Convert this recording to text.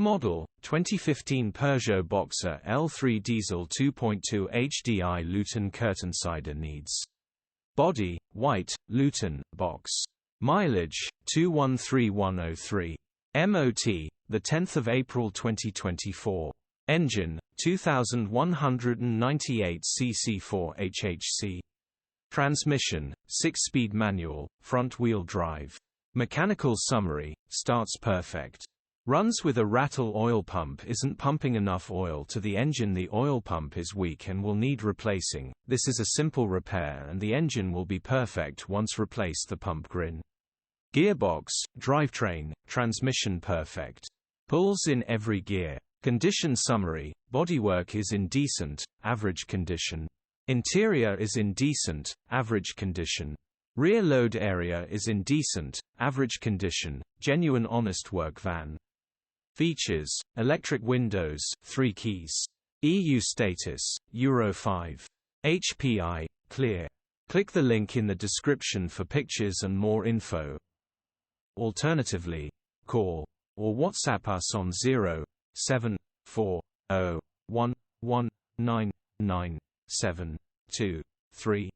model, 2015 Peugeot Boxer L3 diesel 2.2 HDi Luton Curtainsider needs. Body, white, Luton, box. Mileage, 213,103. MOT, 10 April 2024. Engine, 2198 cc4 HHC. Transmission, 6-speed manual, front-wheel drive. Mechanical summary, starts perfect. Runs with a ratle oil pump, isn't pumping enough oil to the engine. The oil pump is weak and will need replacing. This is a simple repair and the engine will be perfect once replace the pump grin. Gearbox, drivetrain, transmission perfect. Pulls in every gear. Condition summary, bodywork is in decent, average condition. Interior is in decent, average condition. Rear load area is in decent, average condition, genuine honest work van. Features: electric windows, 3 keys. EU status, Euro 5. HPI, clear. Click the link in the description for pictures and more info. Alternatively, call or WhatsApp us on 07401199723.